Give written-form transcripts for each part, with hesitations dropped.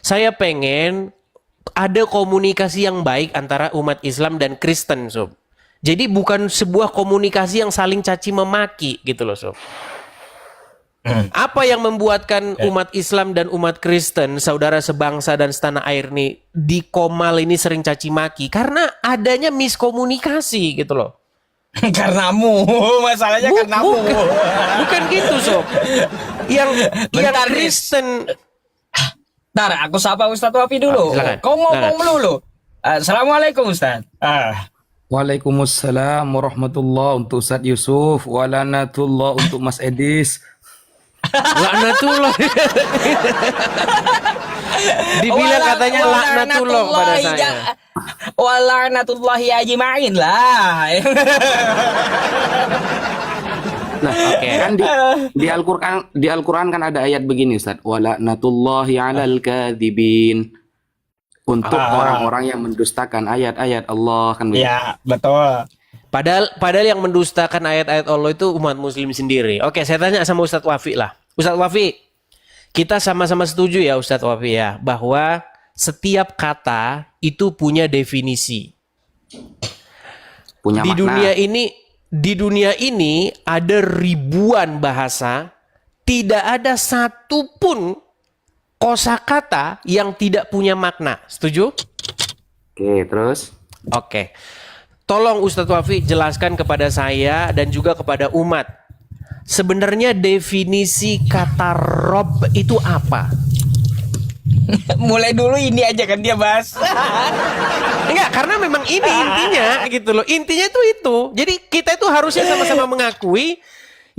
Saya pengen ada komunikasi yang baik antara umat Islam dan Kristen, Sob. Jadi bukan sebuah komunikasi yang saling caci memaki gitu loh, Sob. Apa yang membuatkan umat Islam dan umat Kristen, saudara sebangsa dan setanah air nih, di Komal ini sering caci maki? Karena adanya miskomunikasi gitu loh. Karenamu, masalahnya karenamu. Bukan gitu, Sob. Yang Bentar, Riz. Kristen. Ntar, aku sapa Ustadz Wafi dulu. Silakan. Kau ngomong Silakan. melulu. Assalamualaikum Ustadz. Waalaikumsalam warahmatullah untuk Ustadz Yusuf, walanatullah untuk Mas Edis. Laknatullah. Dibilang katanya laknatullah kepada saya. Walanatullahi ajma'in lah. Nah, kan di Al-Qur'an kan ada ayat begini Ustadz, walanatullahi 'alal kadzibin. Untuk orang-orang yang mendustakan ayat-ayat Allah kan begitu. Ya, betul. Padahal yang mendustakan ayat-ayat Allah itu umat muslim sendiri. Oke, saya tanya sama Ustadz Wafi lah. Ustadz Wafi, kita sama-sama setuju ya Ustadz Wafi ya, bahwa setiap kata itu punya definisi. Punya makna. Di dunia ini ada ribuan bahasa, tidak ada satupun kosakata yang tidak punya makna. Setuju? Oke, terus? Oke. Tolong Ustadz Wafi jelaskan kepada saya dan juga kepada umat. Sebenarnya definisi kata Rob itu apa? Mulai dulu ini aja kan dia bahas. Enggak, karena memang ini intinya gitu loh. Intinya itu. Jadi kita itu harusnya sama-sama mengakui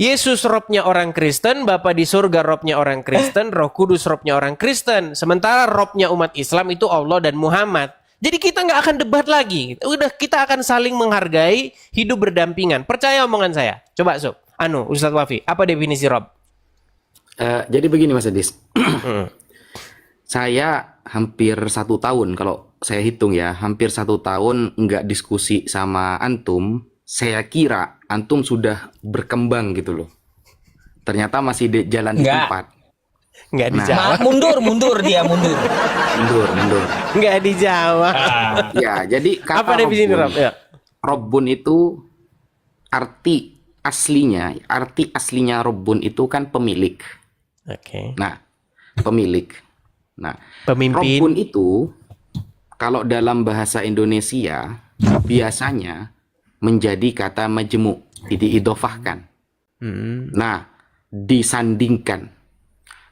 Yesus Robnya orang Kristen, Bapa di surga Robnya orang Kristen, Roh Kudus Robnya orang Kristen. Sementara Robnya umat Islam itu Allah dan Muhammad. Jadi kita nggak akan debat lagi. Udah, kita akan saling menghargai, hidup berdampingan. Percaya omongan saya. Coba Sob. Ustadz Wafi, apa definisi Rob? Jadi begini Mas Edis. Saya hampir 1 tahun, kalau saya hitung ya, hampir 1 tahun nggak diskusi sama antum. Saya kira antum sudah berkembang gitu loh. Ternyata masih jalan di Nggak. tempat. Nggak dijawab. Mundur dia mundur. Mundur. Nggak dijawab. Ya, jadi kata Apa definisi Rob? Ya. Robbun itu arti aslinya Robbun itu kan pemilik. Oke. Nah, pemilik. Nah, Pemimpin. Robbun itu kalau dalam bahasa Indonesia biasanya menjadi kata majmu', diidofahkan. Nah, disandingkan.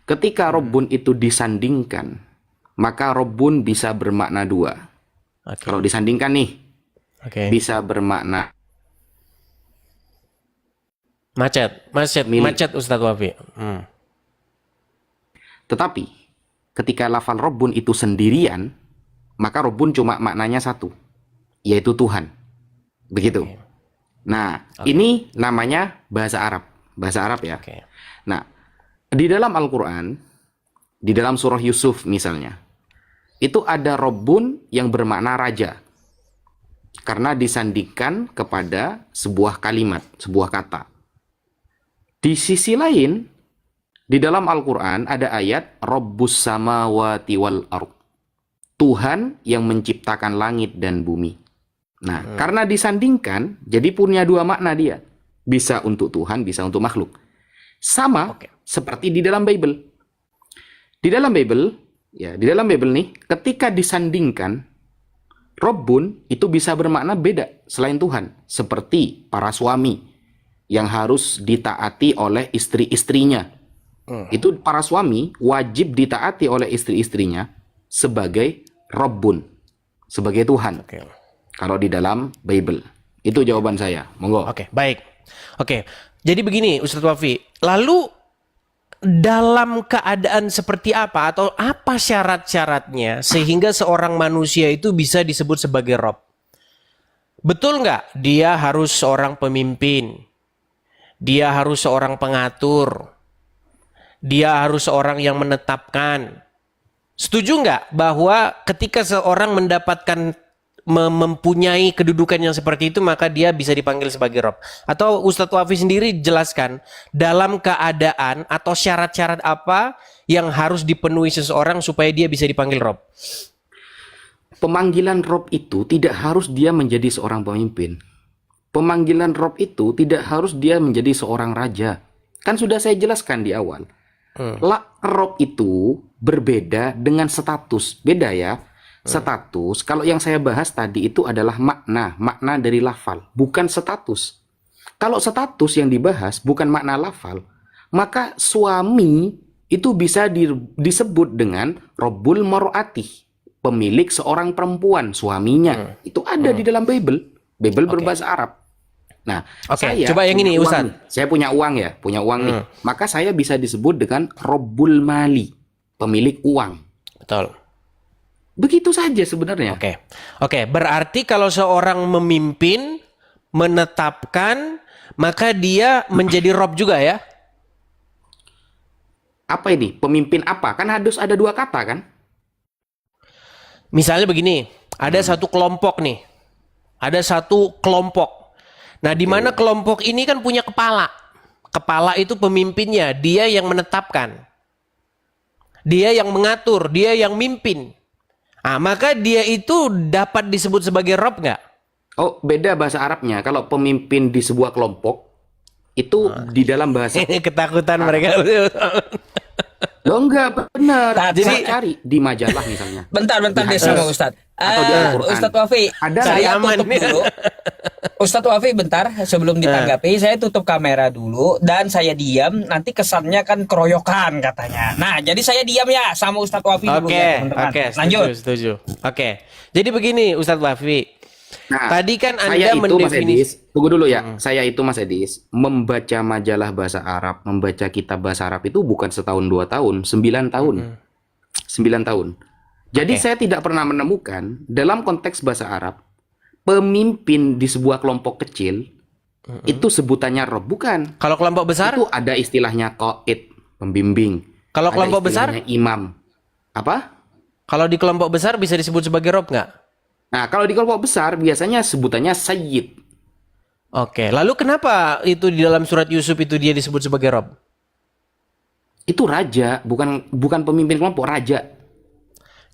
Ketika Robbun itu disandingkan, maka Robbun bisa bermakna 2. Oke. Kalau disandingkan nih, Oke. bisa bermakna Macet Ustadz Wafi. Tetapi ketika lafal Robbun itu sendirian, maka Robbun cuma maknanya 1, yaitu Tuhan. Begitu. Nah, ini namanya bahasa Arab. Bahasa Arab ya. Oke. Nah, di dalam Al-Quran, di dalam surah Yusuf misalnya, itu ada Robbun yang bermakna raja. Karena disandingkan kepada sebuah kalimat, sebuah kata. Di sisi lain, di dalam Al-Quran ada ayat Rabbus samawati wal ardh. Tuhan yang menciptakan langit dan bumi. Nah, karena disandingkan, jadi punya 2 makna dia. Bisa untuk Tuhan, bisa untuk makhluk. Sama seperti di dalam Bible. Di dalam Bible nih, ketika disandingkan, Robbun itu bisa bermakna beda selain Tuhan. Seperti para suami yang harus ditaati oleh istri-istrinya. Itu para suami wajib ditaati oleh istri-istrinya sebagai Robbun, sebagai Tuhan. Oke. Kalau di dalam Bible. Itu jawaban saya. Monggo. Oke, baik. Oke. Jadi begini Ustadz Wafi, lalu dalam keadaan seperti apa atau apa syarat-syaratnya sehingga seorang manusia itu bisa disebut sebagai Rob? Betul nggak? Dia harus seorang pemimpin. Dia harus seorang pengatur. Dia harus seorang yang menetapkan. Setuju nggak bahwa ketika seorang mendapatkan mempunyai kedudukan yang seperti itu, maka dia bisa dipanggil sebagai Rob. Atau Ustadz Wafi sendiri jelaskan dalam keadaan atau syarat-syarat apa yang harus dipenuhi seseorang supaya dia bisa dipanggil Rob. Pemanggilan Rob itu tidak harus dia menjadi seorang pemimpin. Pemanggilan Rob itu tidak harus dia menjadi seorang raja. Kan sudah saya jelaskan di awal. Rob itu berbeda dengan status. Beda ya. Status, kalau yang saya bahas tadi itu adalah makna dari lafal, bukan status. Kalau status yang dibahas bukan makna lafal, maka suami itu bisa disebut dengan Robbul Mar'ati, pemilik seorang perempuan, suaminya. Itu ada di dalam Bible berbahasa Arab. Nah, saya coba yang ini, uang Ustaz. nih. Saya punya uang nih. Maka saya bisa disebut dengan Robbul Mali, pemilik uang. Betul. Begitu saja sebenarnya. Oke, berarti kalau seorang memimpin, menetapkan, maka dia menjadi Rob juga ya? Apa ini? Pemimpin apa? Kan harus ada dua kata kan? Misalnya begini, ada satu kelompok nih. Ada satu kelompok. Nah, di mana kelompok ini kan punya kepala. Kepala itu pemimpinnya, dia yang menetapkan. Dia yang mengatur, dia yang mimpin. Nah, maka dia itu dapat disebut sebagai Rob nggak? Oh, beda bahasa Arabnya. Kalau pemimpin di sebuah kelompok, itu di dalam bahasa... Ini ketakutan mereka. Loh enggak, benar. Nah, Jadi cari di majalah misalnya. Bentar deh sama Ustadz. Atau di Al-Quran. Ustadz Wafi, Ada saya aman. tutup dulu. Ustadz Wafi, bentar sebelum ditanggapi, saya tutup kamera dulu dan saya diam. Nanti kesannya kan keroyokan katanya. Nah, jadi saya diam ya sama Ustadz Wafi dulu ya, teman-teman. Lanjut. Setuju. Oke. Jadi begini Ustadz Wafi. Nah, Tadi kan saya Anda itu Mas Edis, mendefinisikan. tunggu dulu ya. Saya itu Mas Edis, membaca majalah bahasa Arab, membaca kitab bahasa Arab itu bukan setahun 2 tahun, 9 tahun. 9 tahun. Jadi saya tidak pernah menemukan dalam konteks bahasa Arab pemimpin di sebuah kelompok kecil itu sebutannya Rob, bukan. Kalau kelompok besar? Itu ada istilahnya qaid, pembimbing. Kalau Ada kelompok besar? istilahnya imam. Apa? Kalau di kelompok besar bisa disebut sebagai Rob nggak? Nah, kalau di kelompok besar biasanya sebutannya sayyid. Oke. Lalu kenapa itu di dalam surat Yusuf itu dia disebut sebagai Rob? Itu raja, bukan pemimpin kelompok, raja.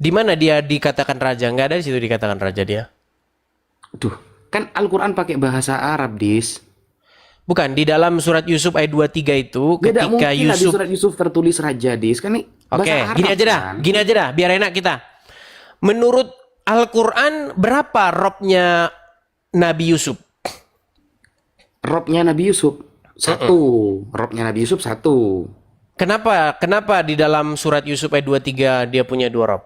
Di mana dia dikatakan raja? Nggak ada di situ dikatakan raja dia. Duh, kan Al-Quran pakai bahasa Arab, Dis. Bukan, di dalam surat Yusuf ayat 23 itu Gak ketika mungkin lah di Yusuf. surat Yusuf tertulis raja, Dis. Kan ini Oke, bahasa Arab, kan? gini aja dah, biar enak kita. Menurut Al-Quran berapa robnya Nabi Yusuf? Robnya Nabi Yusuf satu. Robnya Nabi Yusuf satu. Kenapa di dalam surat Yusuf ayat 23 dia punya 2 rob?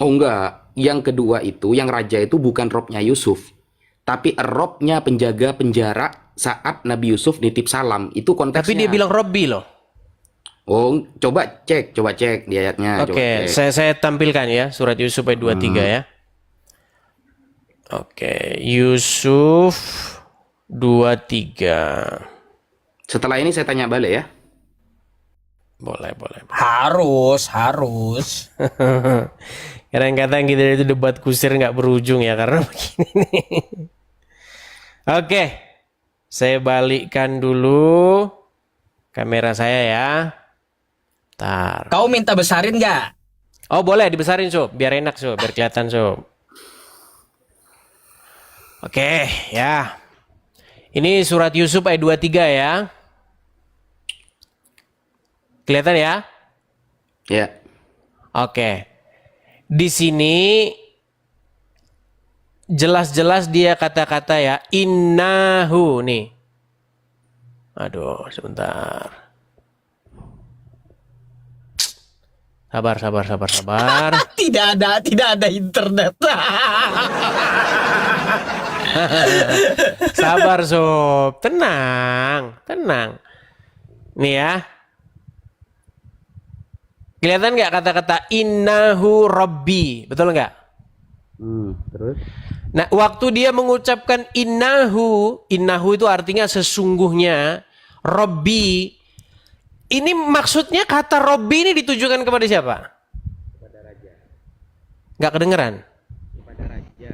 Oh enggak, yang kedua itu, yang raja itu bukan robnya Yusuf, tapi robnya penjaga penjara saat Nabi Yusuf nitip salam. Itu konteksnya. Tapi dia bilang Robbi loh. Oh, coba cek di ayatnya. Oke, saya tampilkan ya surat Yusuf ayat 23 ya. Oke, Yusuf 23. Setelah ini saya tanya balik ya. Boleh. Harus. Kadang-kadang kita itu debat kusir nggak berujung ya karena begini nih. Oke, saya balikkan dulu kamera saya ya. Bentar. Kau minta besarin nggak? Oh boleh dibesarin Sob, biar enak Sob, biar kelihatan Sob. Oke ya. Ini surat Yusuf ayat 23 ya. Kelihatan ya? Ya. Oke. Di sini jelas-jelas dia kata-kata ya innahu nih. Aduh, sebentar. Sabar. Tidak ada internet. Sabar Sob, tenang. Nih ya. Kelihatan nggak kata-kata innahu rabbi, betul nggak? Terus? Nah, waktu dia mengucapkan innahu itu artinya sesungguhnya, rabbi. Ini maksudnya kata rabbi ini ditujukan kepada siapa? Kepada raja. Nggak kedengeran? Kepada raja.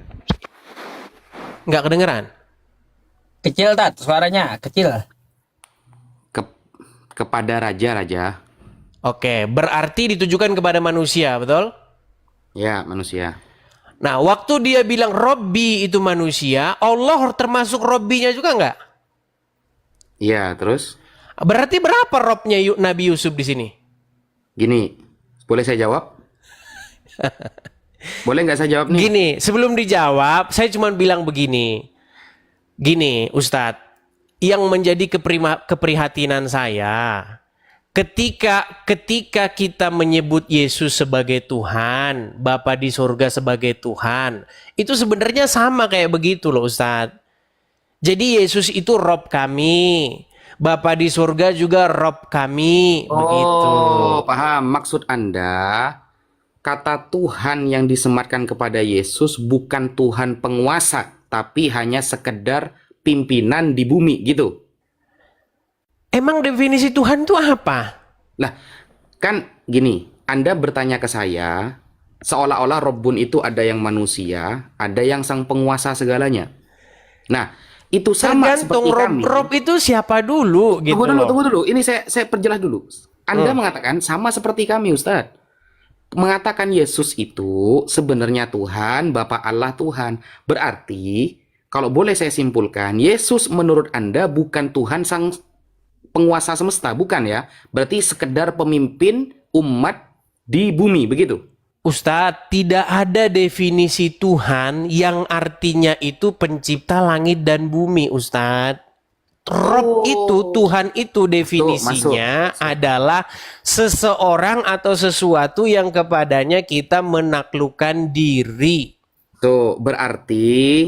Nggak kedengeran. Kecil Tat, suaranya kecil. Kepada raja-raja. Oke, berarti ditujukan kepada manusia, betul? Ya, manusia. Nah, waktu dia bilang Robbi itu manusia, Allah termasuk Robbinya juga nggak? Iya, terus? Berarti berapa Robnya Nabi Yusuf di sini? Gini, boleh saya jawab? Boleh nggak saya jawab nih? Gini, sebelum dijawab, saya cuma bilang begini. Gini, Ustadz, yang menjadi keprihatinan saya, ketika kita menyebut Yesus sebagai Tuhan, Bapa di surga sebagai Tuhan, itu sebenarnya sama kayak begitu loh, Ustadz. Jadi Yesus itu Rob kami, Bapa di surga juga Rob kami, begitu. Oh, paham. Maksud Anda, kata Tuhan yang disematkan kepada Yesus bukan Tuhan penguasa, tapi hanya sekedar pimpinan di bumi, gitu. Emang definisi Tuhan itu apa? Lah, kan gini, Anda bertanya ke saya, seolah-olah Robbun itu ada yang manusia, ada yang sang penguasa segalanya. Nah, itu sama Tergantung seperti kami. Rob itu siapa dulu gitu Tunggu loh. dulu. Ini saya perjelas dulu. Anda mengatakan sama seperti kami, Ustadz. Mengatakan Yesus itu sebenarnya Tuhan, Bapa Allah Tuhan. Berarti, kalau boleh saya simpulkan, Yesus menurut Anda bukan Tuhan sang penguasa semesta, bukan ya? Berarti sekedar pemimpin umat di bumi, begitu? Ustadz, tidak ada definisi Tuhan yang artinya itu pencipta langit dan bumi, Ustadz. Rob itu, Tuhan itu definisinya adalah seseorang atau sesuatu yang kepadanya kita menaklukkan diri. Tuh, berarti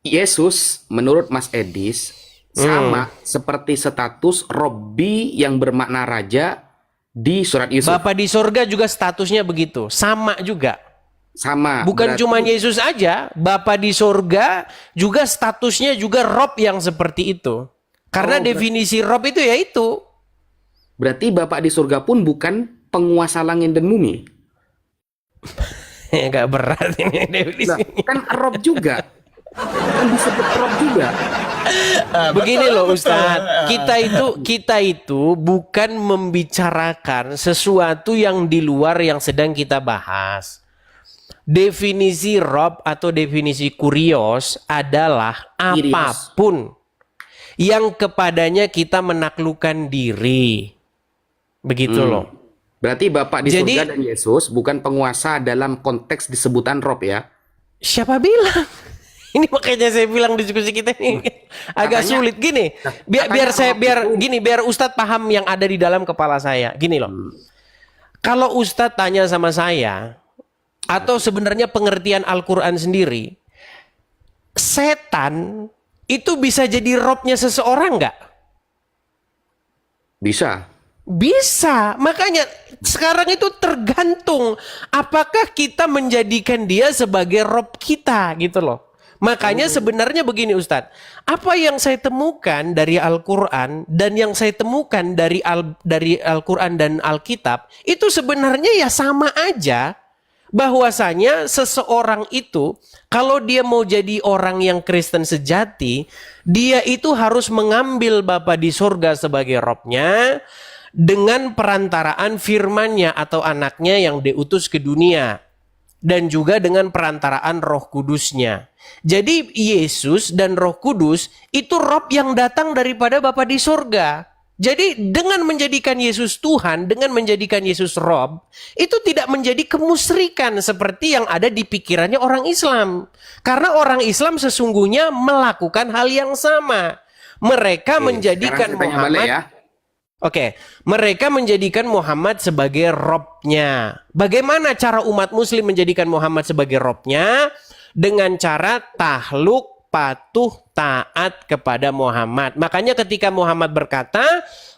Yesus menurut Mas Edis sama seperti status Robbi yang bermakna raja di surat Yusuf. Bapa di sorga juga statusnya begitu, sama juga. Sama. Bukan berarti cuma Yesus aja, Bapa di sorga juga statusnya juga Rob yang seperti itu. Karena definisi Rob itu ya itu. Berarti Bapak di surga pun bukan penguasa langit dan bumi. Gak berat ini Nah, definisinya. kan Rob juga. Kan disebut Rob juga. Begini loh Ustadz, kita itu bukan membicarakan sesuatu yang di luar yang sedang kita bahas. Definisi Rob atau definisi kurios adalah apapun yang kepadanya kita menaklukkan diri. Begitu loh. Berarti Bapak di Jadi- surga dan Yesus bukan penguasa dalam konteks disebutan Rob ya. Siapa bilang? Ini makanya saya bilang diskusi kita ini agak Katanya- sulit gini. Biar Ustadz paham yang ada di dalam kepala saya. Gini loh. Kalau Ustadz tanya sama saya, atau sebenarnya pengertian Al-Quran sendiri, setan itu bisa jadi robnya seseorang nggak? Bisa. Bisa. Makanya sekarang itu tergantung apakah kita menjadikan dia sebagai rob kita gitu loh. Makanya sebenarnya begini Ustadz, apa yang saya temukan dari Al-Quran dan yang saya temukan dari Al-Quran dan Alkitab itu sebenarnya ya sama aja. Bahwasanya seseorang itu kalau dia mau jadi orang yang Kristen sejati, dia itu harus mengambil Bapa di surga sebagai robnya dengan perantaraan firman-Nya atau anaknya yang diutus ke dunia. Dan juga dengan perantaraan Roh Kudusnya. Jadi Yesus dan Roh Kudus itu Rob yang datang daripada Bapa di surga. Jadi dengan menjadikan Yesus Tuhan, dengan menjadikan Yesus Rob, itu tidak menjadi kemusyrikan seperti yang ada di pikirannya orang Islam. Karena orang Islam sesungguhnya melakukan hal yang sama. Mereka menjadikan Sekarang saya tanya balik Muhammad... ya. Oke, mereka menjadikan Muhammad sebagai robnya. Bagaimana cara umat muslim menjadikan Muhammad sebagai robnya? Dengan cara tahluk, patuh, taat kepada Muhammad. Makanya ketika Muhammad berkata,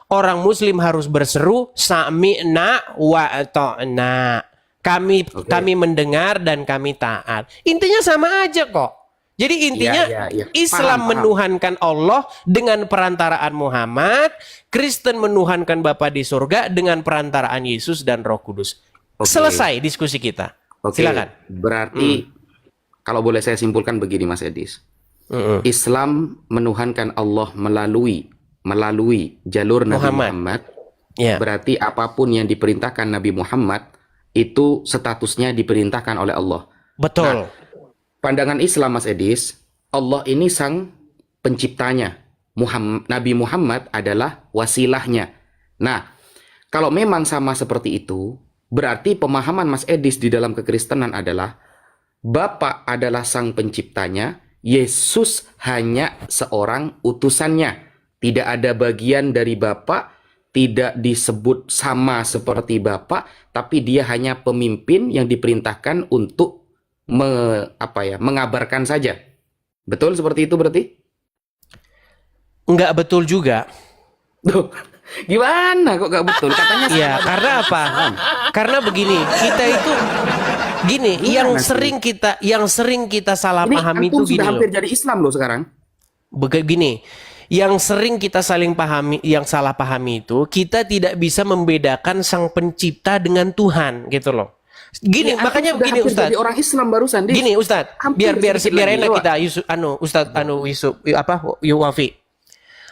orang muslim harus berseru, sami'na wa ata'na. Kami mendengar dan kami taat. Intinya sama aja kok. Jadi intinya Iya. Islam Paham. menuhankan Allah dengan perantaraan Muhammad, Kristen menuhankan Bapa di surga dengan perantaraan Yesus dan Roh Kudus. Oke. Selesai diskusi kita. Oke. Silakan. Berarti kalau boleh saya simpulkan begini Mas Edis. Islam menuhankan Allah melalui jalur Nabi Muhammad. Ya. Berarti apapun yang diperintahkan Nabi Muhammad itu statusnya diperintahkan oleh Allah. Betul. Nah, pandangan Islam Mas Edis, Allah ini sang penciptanya. Nabi Muhammad adalah wasilahnya. Nah, kalau memang sama seperti itu, berarti pemahaman Mas Edis di dalam kekristenan adalah Bapa adalah sang penciptanya, Yesus hanya seorang utusannya. Tidak ada bagian dari Bapa, tidak disebut sama seperti Bapa, tapi dia hanya pemimpin yang diperintahkan untuk mengabarkan saja. Betul seperti itu berarti? Enggak betul juga. Duh, gimana kok gak betul? Katanya Iya, karena apa? Karena begini, kita itu gini, yang sering kita salah ini pahami antum itu gini sudah hampir loh. jadi Islam loh sekarang. Begini, yang sering kita yang salah pahami itu, kita tidak bisa membedakan sang pencipta dengan Tuhan, gitu loh. Gini, Ini makanya antum sudah begini hampir Ustaz. jadi orang Islam barusan. Dis. Gini Ustaz, Hampir biar sedikit lagi, enak coba. kita Ustaz Yusuf Wafi.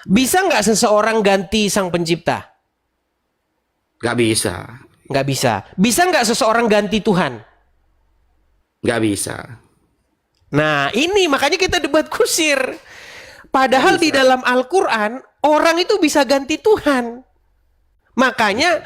Bisa nggak seseorang ganti sang pencipta? Gak bisa. Nggak bisa. Bisa nggak seseorang ganti Tuhan? Gak bisa. Nah, ini makanya kita debat kusir. Padahal di dalam Al-Quran, orang itu bisa ganti Tuhan. Makanya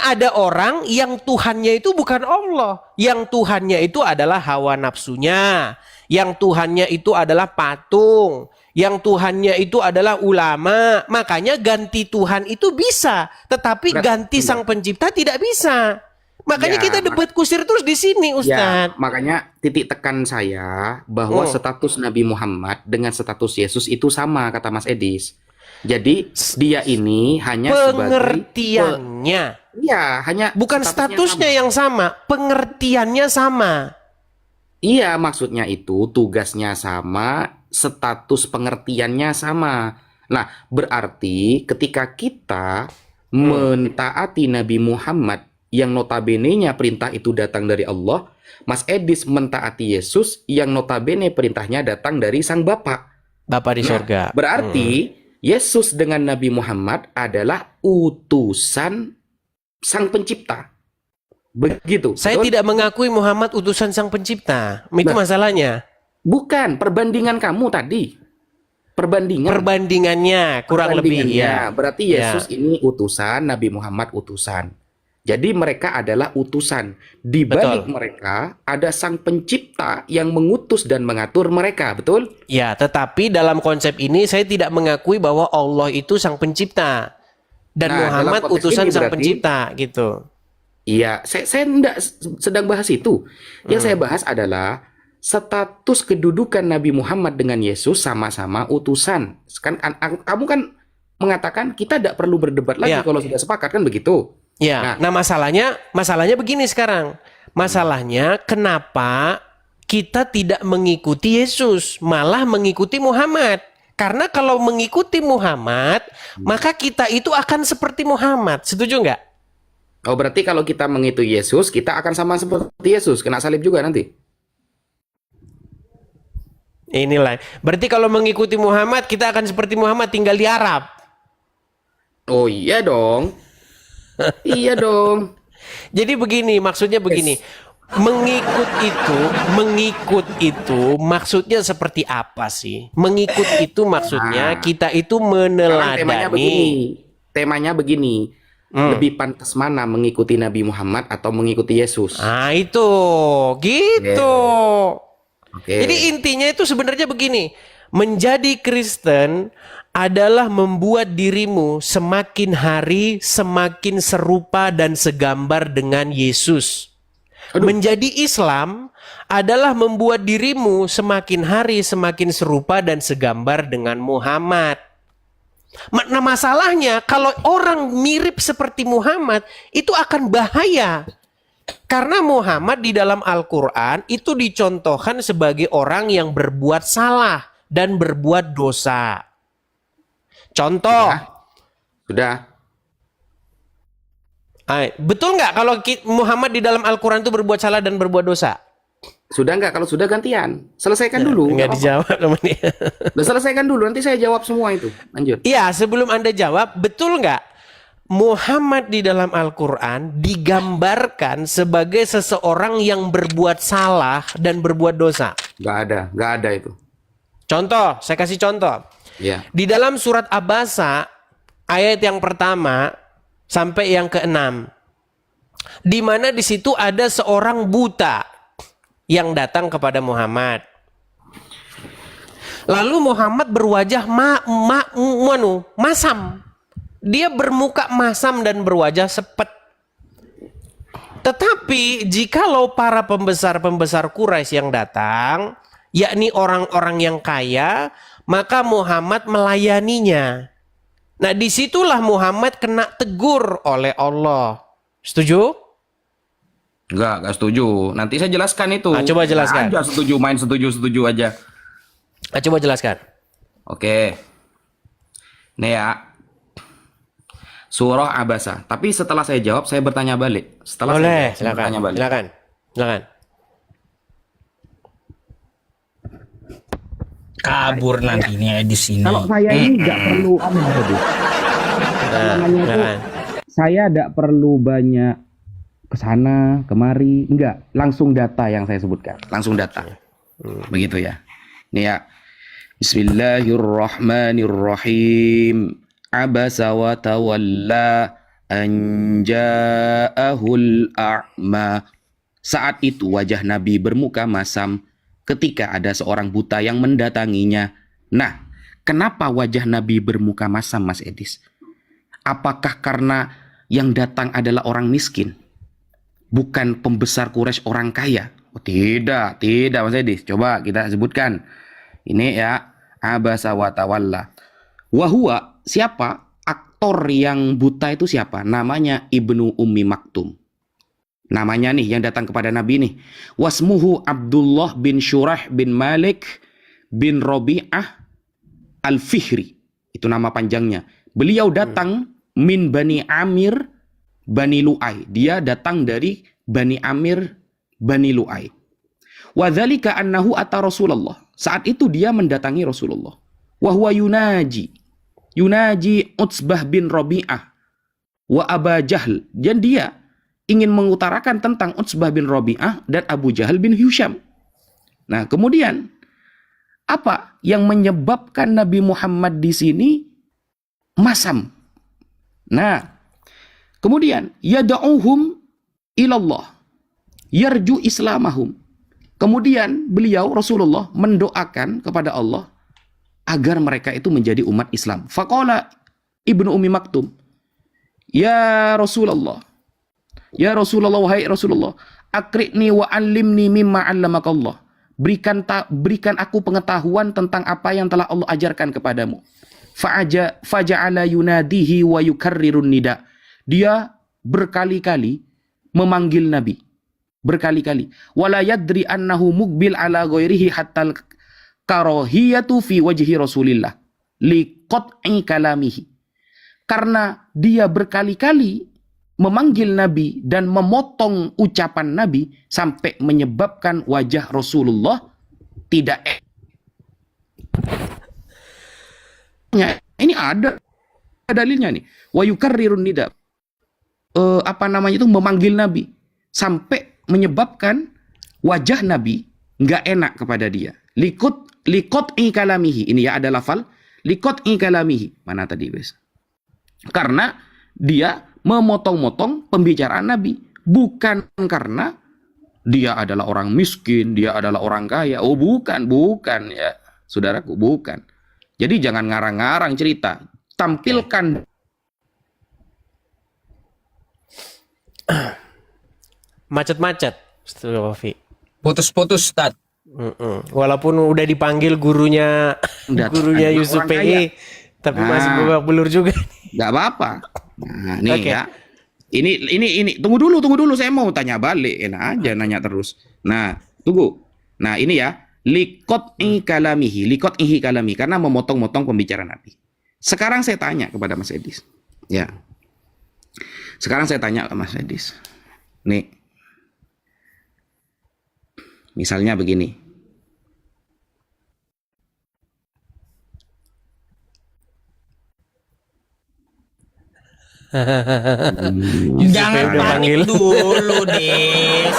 ada orang yang Tuhannya itu bukan Allah. Yang Tuhannya itu adalah hawa nafsunya. Yang Tuhannya itu adalah patung. Yang Tuhannya itu adalah ulama. Makanya ganti Tuhan itu bisa. Tetapi ganti sang pencipta tidak bisa. Makanya kita debat kusir terus di sini, Ustaz. Ya, makanya titik tekan saya bahwa status Nabi Muhammad dengan status Yesus itu sama, kata Mas Edis. Jadi dia ini hanya pengertiannya. Iya, hanya bukan statusnya yang sama, pengertiannya sama. Iya, maksudnya itu tugasnya sama, status pengertiannya sama. Nah, berarti ketika kita mentaati Nabi Muhammad yang notabene-nya perintah itu datang dari Allah, Mas Edis mentaati Yesus yang notabene perintahnya datang dari Sang Bapa. Bapa di surga. Berarti Yesus dengan Nabi Muhammad adalah utusan Sang Pencipta. Begitu. Saya betul? tidak mengakui Muhammad utusan Sang Pencipta. Itu masalahnya. Bukan, perbandingan kamu tadi. Perbandingannya kurang lebih ya. Berarti Yesus ini utusan, Nabi Muhammad utusan. Jadi mereka adalah utusan. Di balik mereka ada Sang Pencipta yang mengutus dan mengatur mereka, betul? Ya, tetapi dalam konsep ini saya tidak mengakui bahwa Allah itu Sang Pencipta dan Muhammad utusan Sang Pencipta gitu. Iya, saya tidak sedang bahas itu. Yang saya bahas adalah status kedudukan Nabi Muhammad dengan Yesus sama-sama utusan. Kan kamu kan mengatakan kita tidak perlu berdebat lagi kalau sudah sepakat, kan begitu? Ya, nah masalahnya begini sekarang. Masalahnya kenapa kita tidak mengikuti Yesus, malah mengikuti Muhammad? Karena kalau mengikuti Muhammad, maka kita itu akan seperti Muhammad. Setuju nggak? Oh, berarti kalau kita mengikuti Yesus, kita akan sama seperti Yesus, kena salib juga nanti. Inilah. Berarti kalau mengikuti Muhammad, kita akan seperti Muhammad tinggal di Arab. Oh iya dong. Iya dong. Jadi begini, maksudnya begini. Mengikut itu maksudnya seperti apa sih? Mengikut itu maksudnya kita itu meneladani. Temanya begini. Lebih pantas mana mengikuti Nabi Muhammad atau mengikuti Yesus? Ah, itu. Gitu. Jadi intinya itu sebenarnya begini. Menjadi Kristen adalah membuat dirimu semakin hari semakin serupa dan segambar dengan Yesus. Menjadi Islam adalah membuat dirimu semakin hari semakin serupa dan segambar dengan Muhammad. Nah, masalahnya kalau orang mirip seperti Muhammad itu akan bahaya. Karena Muhammad di dalam Al-Quran itu dicontohkan sebagai orang yang berbuat salah dan berbuat dosa. Contoh. Sudah. Betul nggak kalau Muhammad di dalam Al-Quran itu berbuat salah dan berbuat dosa? Sudah nggak? Kalau sudah gantian. Selesaikan dulu. Nggak apa-apa. dijawab sama dia. Udah selesaikan dulu. Nanti saya jawab semua itu. Lanjut. Iya, sebelum Anda jawab, betul nggak Muhammad di dalam Al-Quran digambarkan sebagai seseorang yang berbuat salah dan berbuat dosa? Nggak ada itu. Contoh, saya kasih contoh. Ya. Di dalam surat Abasa, ayat yang pertama sampai yang keenam, di mana di situ ada seorang buta yang datang kepada Muhammad. Lalu Muhammad berwajah masam. Dia bermuka masam dan berwajah sepet. Tetapi jikalau para pembesar-pembesar Quraisy yang datang, yakni orang-orang yang kaya, maka Muhammad melayaninya. Nah, disitulah Muhammad kena tegur oleh Allah. Setuju? Nggak setuju. Nanti saya jelaskan itu. Coba jelaskan. Aja setuju, main setuju aja. Coba jelaskan. Oke. Nih ya. Surah Abasa. Tapi setelah saya jawab, saya bertanya balik. Setelah Boleh, saya bertanya balik. silakan. Kabur nanti ini di sini. Kalau saya ini nggak perlu saya tidak perlu banyak kesana kemari, enggak, langsung data yang saya sebutkan. Langsung data. Begitu ya. Nih ya. Bismillahirrahmanirrahim. Abasa wa tawalla an ja'ahul a'ma. Saat itu wajah Nabi bermuka masam ketika ada seorang buta yang mendatanginya. Nah, kenapa wajah Nabi bermuka masam, Mas Edis? Apakah karena yang datang adalah orang miskin? Bukan pembesar Quraisy orang kaya? Oh, tidak Mas Edis. Coba kita sebutkan. Ini ya, Abasa wa tawalla. Wahua, siapa? Aktor yang buta itu siapa? Namanya Ibnu Ummi Maktum. Namanya nih yang datang kepada Nabi nih. Wasmuhu Abdullah bin Shurah bin Malik bin Robi'ah Al-Fihri. Itu nama panjangnya. Beliau datang min Bani Amir Bani Lu'ay. Dia datang dari Bani Amir Bani Lu'ay. Wadzalika annahu ata Rasulullah. Saat itu dia mendatangi Rasulullah. Wahwa yunaji Utsbah bin Robi'ah wa Aba Jahl. Dan dia ingin mengutarakan tentang Utsbah bin Robi'ah dan Abu Jahal bin Hisham. Nah, kemudian apa yang menyebabkan Nabi Muhammad di sini masam? Nah, kemudian yad'uhum ilallah yarju islamahum. Kemudian beliau Rasulullah mendoakan kepada Allah agar mereka itu menjadi umat Islam. Faqala Ibnu Ummi Maktum, Ya Rasulullah, wahai Rasulullah, akri'ni wa 'allimni mimma 'allamakallah. Berikan aku pengetahuan tentang apa yang telah Allah ajarkan kepadamu. Faja'ala yunadihi wa yukarrirun nida. Dia berkali-kali memanggil Nabi. Berkali-kali. Wala yadri annahu mukbil ala ghairihi hatta karahiyatu fi wajhi Rasulillah liqat'i kalamihi. Karena dia berkali-kali memanggil Nabi dan memotong ucapan Nabi sampai menyebabkan wajah Rasulullah tidak ini ada dalilnya nih. Wa yukarrirun nida. Memanggil Nabi sampai menyebabkan wajah Nabi nggak enak kepada dia. Liqat'i kalamihi. Ini ya ada lafal liqat'i kalamihi. Mana tadi, guys? Karena dia memotong-motong pembicaraan Nabi. Bukan karena dia adalah orang miskin, dia adalah orang kaya. Oh, bukan ya. Saudaraku, bukan. Jadi jangan ngarang-ngarang cerita. Tampilkan. Macet-macet. Putus-putus, Ustaz. Walaupun udah dipanggil gurunya Yusuf PI, tapi masih babak belur juga. Gak apa-apa. Nah, nih ya. Ini tunggu dulu saya mau tanya balik. Enak aja nanya terus. Nah, tunggu. Nah, ini ya, liqat'i kalamihi karena memotong-motong pembicaraan Nabi. Sekarang saya tanya kepada Mas Edis. Ya. Sekarang saya tanya ke Mas Edis. Nih. Misalnya begini. Yusuf Jangan udah panggil. panik dulu, Des.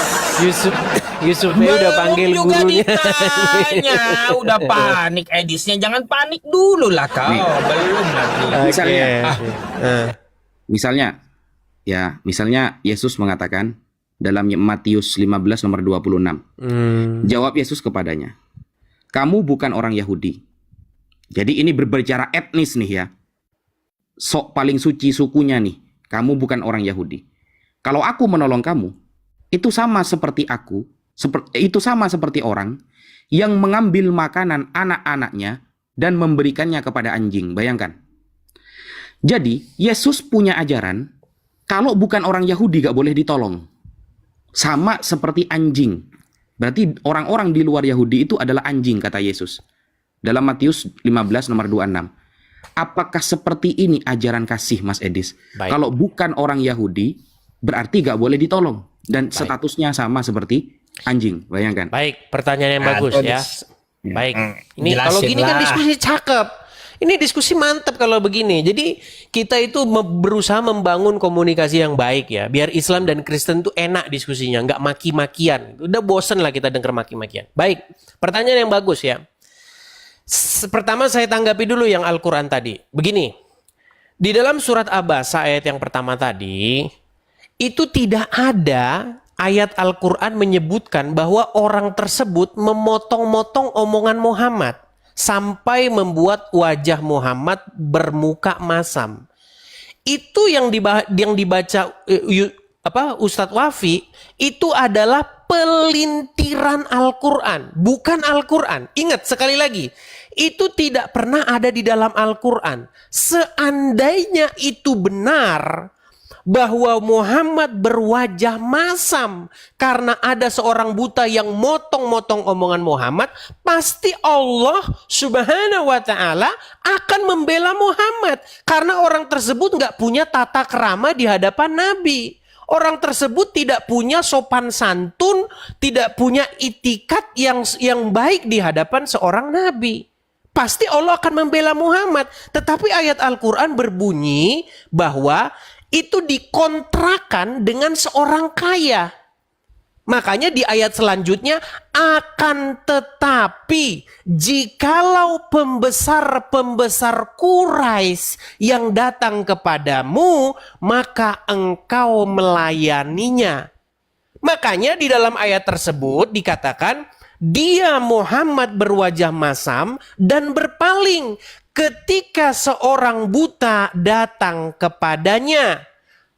Yusuf udah panggil Belum juga gurunya. ditanya, udah panik Edisnya. Jangan panik dulu lah kau. Nih. Belum lagi. Misalnya, Oke. misalnya Yesus mengatakan dalam Matius 15 nomor 26. Jawab Yesus kepadanya, "Kamu bukan orang Yahudi." Jadi ini berbicara etnis nih ya. Sok paling suci sukunya nih. Kamu bukan orang Yahudi. Kalau aku menolong kamu, itu sama seperti orang yang mengambil makanan anak-anaknya dan memberikannya kepada anjing. Bayangkan. Jadi, Yesus punya ajaran, kalau bukan orang Yahudi gak boleh ditolong. Sama seperti anjing. Berarti orang-orang di luar Yahudi itu adalah anjing, kata Yesus. Dalam Matius 15 nomor 26. Apakah seperti ini ajaran kasih, Mas Edis? Baik. Kalau bukan orang Yahudi, berarti gak boleh ditolong. Dan statusnya sama seperti anjing. Bayangkan. Baik, pertanyaan yang bagus ya. Baik. Ini Jelasin kalau gini kan lah. diskusi cakep. Ini diskusi mantap kalau begini. Jadi kita itu berusaha membangun komunikasi yang baik ya. Biar Islam dan Kristen tuh enak diskusinya, nggak maki-makian. Udah bosen lah kita denger maki-makian. Baik, pertanyaan yang bagus ya. Pertama saya tanggapi dulu yang Al-Quran tadi. Begini, di dalam surat Abasa ayat yang pertama tadi, itu tidak ada ayat Al-Quran menyebutkan bahwa orang tersebut memotong-motong omongan Muhammad sampai membuat wajah Muhammad bermuka masam. Itu yang dibaca Ustadz Wafi, itu adalah pelintiran Al-Quran, bukan Al-Quran. Ingat sekali lagi, itu tidak pernah ada di dalam Al-Quran. Seandainya itu benar bahwa Muhammad berwajah masam karena ada seorang buta yang motong-motong omongan Muhammad, pasti Allah Subhanahu wa Ta'ala akan membela Muhammad karena orang tersebut nggak punya tata krama di hadapan Nabi. Orang tersebut tidak punya sopan santun, tidak punya itikat yang baik di hadapan seorang nabi. Pasti Allah akan membela Muhammad. Tetapi ayat Al-Quran berbunyi bahwa itu dikontrakan dengan seorang kaya. Makanya di ayat selanjutnya, akan tetapi jikalau pembesar-pembesar Quraisy yang datang kepadamu, maka engkau melayaninya. Makanya di dalam ayat tersebut dikatakan, dia Muhammad berwajah masam dan berpaling ketika seorang buta datang kepadanya.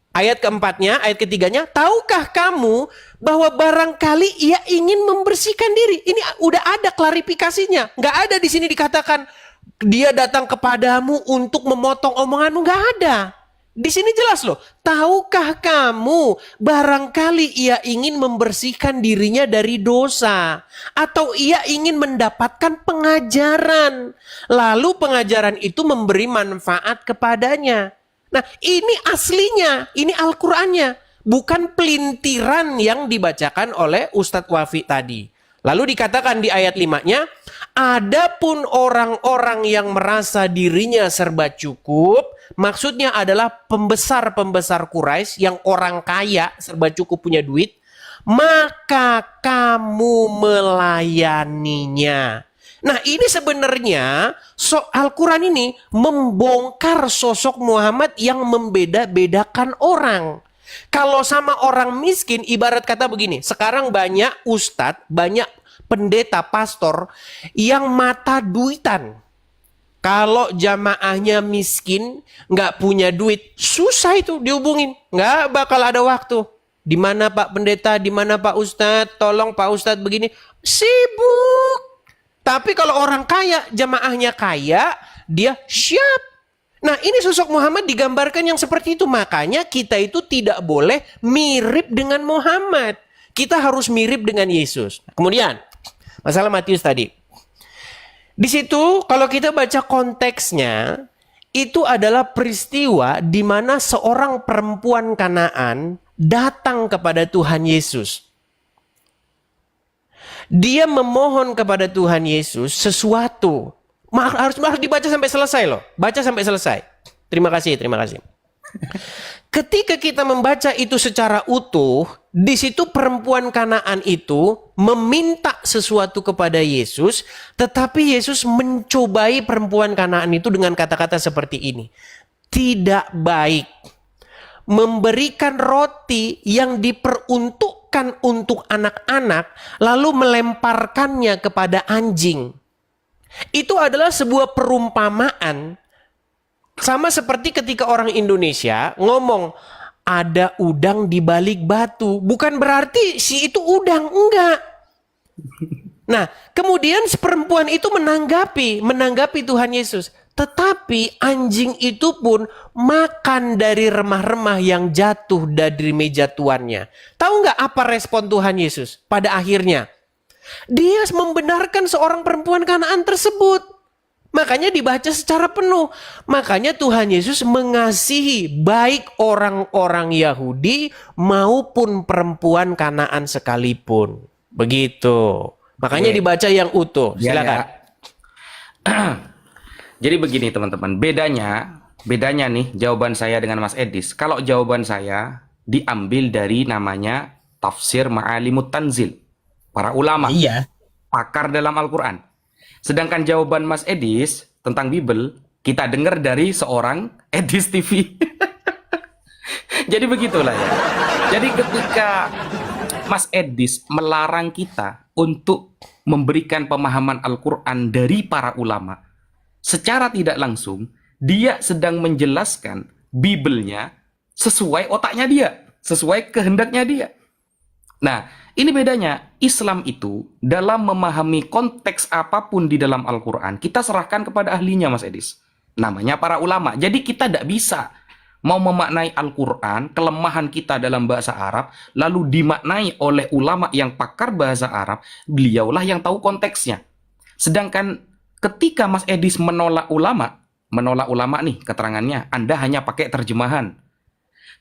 Ayat keempatnya, ayat ketiganya, tahukah kamu bahwa barangkali ia ingin membersihkan diri? Ini udah ada klarifikasinya. Nggak ada di sini dikatakan dia datang kepadamu untuk memotong omonganmu. Nggak ada. Di sini jelas loh. Tahukah kamu barangkali ia ingin membersihkan dirinya dari dosa. Atau ia ingin mendapatkan pengajaran. Lalu pengajaran itu memberi manfaat kepadanya. Nah ini aslinya, ini Al-Qur'annya, bukan pelintiran yang dibacakan oleh Ustadz Wafi tadi. Lalu dikatakan di ayat 5-nya, adapun orang-orang yang merasa dirinya serba cukup, maksudnya adalah pembesar-pembesar Quraisy yang orang kaya, serba cukup punya duit, maka kamu melayaninya. Nah ini sebenarnya Al-Quran ini membongkar sosok Muhammad yang membeda-bedakan orang. Kalau sama orang miskin ibarat kata begini, sekarang banyak ustadz, banyak pendeta, pastor yang mata duitan. Kalau jamaahnya miskin, nggak punya duit, susah itu dihubungin, nggak bakal ada waktu. Di mana Pak Pendeta, di mana Pak Ustadz, tolong Pak Ustadz begini, sibuk. Tapi kalau orang kaya, jamaahnya kaya, dia siap. Nah ini sosok Muhammad digambarkan yang seperti itu. Makanya kita itu tidak boleh mirip dengan Muhammad. Kita harus mirip dengan Yesus. Kemudian, masalah Matius tadi. Di situ kalau kita baca konteksnya, itu adalah peristiwa di mana seorang perempuan Kanaan datang kepada Tuhan Yesus. Dia memohon kepada Tuhan Yesus sesuatu. Harus dibaca sampai selesai loh. Baca sampai selesai. Terima kasih, terima kasih. Ketika kita membaca itu secara utuh, di situ perempuan Kanaan itu meminta sesuatu kepada Yesus, tetapi Yesus mencobai perempuan Kanaan itu dengan kata-kata seperti ini. Tidak baik memberikan roti yang diperuntukkan untuk anak-anak lalu melemparkannya kepada anjing. Itu adalah sebuah perumpamaan. Sama seperti ketika orang Indonesia ngomong ada udang di balik batu. Bukan berarti si itu udang, enggak. Nah, kemudian perempuan itu menanggapi Tuhan Yesus. Tetapi anjing itu pun makan dari remah-remah yang jatuh dari meja tuannya. Tahu nggak apa respon Tuhan Yesus pada akhirnya? Dia membenarkan seorang perempuan Kanaan tersebut. Makanya dibaca secara penuh. Makanya Tuhan Yesus mengasihi baik orang-orang Yahudi maupun perempuan Kanaan sekalipun. Begitu. Makanya dibaca yang utuh. Silakan. Jadi begini teman-teman, bedanya nih jawaban saya dengan Mas Edis. Kalau jawaban saya diambil dari namanya tafsir Ma'alimut Tanzil. Para ulama, pakar dalam Al-Quran. Sedangkan jawaban Mas Edis tentang Bible, kita dengar dari seorang Edis TV. Jadi begitulah ya. Jadi ketika Mas Edis melarang kita untuk memberikan pemahaman Al-Quran dari para ulama, secara tidak langsung, dia sedang menjelaskan Bible-nya sesuai otaknya dia, sesuai kehendaknya dia. Nah, ini bedanya. Islam itu dalam memahami konteks apapun di dalam Al-Quran, kita serahkan kepada ahlinya, Mas Edis. Namanya para ulama. Jadi kita tidak bisa mau memaknai Al-Quran, kelemahan kita dalam bahasa Arab, lalu dimaknai oleh ulama yang pakar bahasa Arab, beliaulah yang tahu konteksnya. Sedangkan ketika Mas Edis menolak ulama nih keterangannya, Anda hanya pakai terjemahan.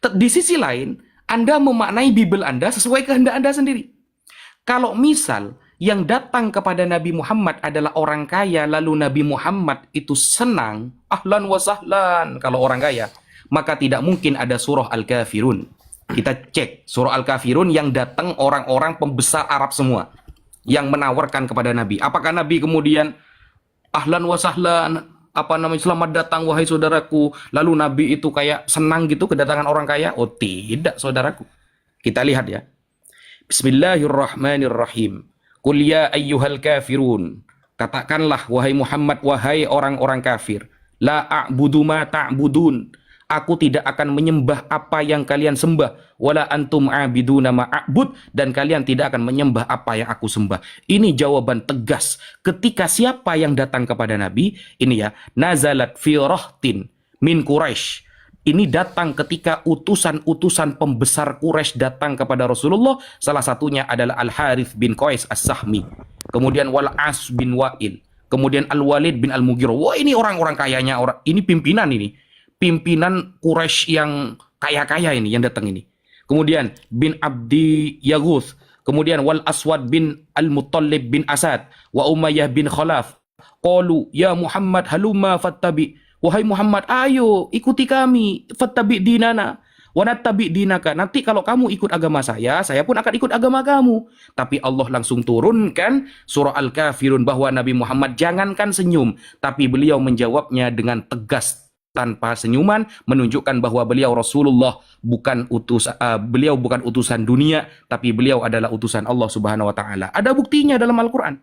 Di sisi lain, Anda memaknai Bible Anda sesuai kehendak Anda sendiri. Kalau misal yang datang kepada Nabi Muhammad adalah orang kaya, lalu Nabi Muhammad itu senang, ahlan wa sahlan kalau orang kaya, maka tidak mungkin ada surah Al-Kafirun. Kita cek surah Al-Kafirun yang datang orang-orang pembesar Arab semua yang menawarkan kepada Nabi. Apakah Nabi kemudian ahlan wa sahlan, selamat datang wahai saudaraku, lalu Nabi itu kayak senang gitu kedatangan orang kaya? Oh tidak, saudaraku. Kita lihat ya. Bismillahirrahmanirrahim. Qul ya ayyuhal kafirun. Katakanlah wahai Muhammad, wahai orang-orang kafir, la a'budu ma ta'budun. Aku tidak akan menyembah apa yang kalian sembah, wala antum a'biduna ma a'bud, dan kalian tidak akan menyembah apa yang aku sembah. Ini jawaban tegas ketika siapa yang datang kepada Nabi, ini ya, nazalat fi rahtin min Quraisy. Ini datang ketika utusan-utusan pembesar Quraisy datang kepada Rasulullah. Salah satunya adalah Al-Harith bin Qais As-Sahmi. Kemudian Wal-As bin Wa'il. Kemudian Al-Walid bin Al-Mughirah. Wah, ini orang-orang kayanya. Ini pimpinan ini. Pimpinan Quraisy yang kaya-kaya ini yang datang ini. Kemudian bin Abdi Yaghuth. Kemudian Wal-Aswad bin Al-Muttalib bin Asad. Wa Umayyah bin Khalaf. Qalu ya Muhammad halumma fattabi. Wahai Muhammad, ayo ikuti kami, fattabi dinana, wa nattabi dinaka. Nanti kalau kamu ikut agama saya pun akan ikut agama kamu. Tapi Allah langsung turunkan surah Al-Kafirun bahwa Nabi Muhammad jangankan senyum, tapi beliau menjawabnya dengan tegas tanpa senyuman, menunjukkan bahwa beliau Rasulullah, beliau bukan utusan dunia, tapi beliau adalah utusan Allah Subhanahu wa taala. Ada buktinya dalam Al-Qur'an.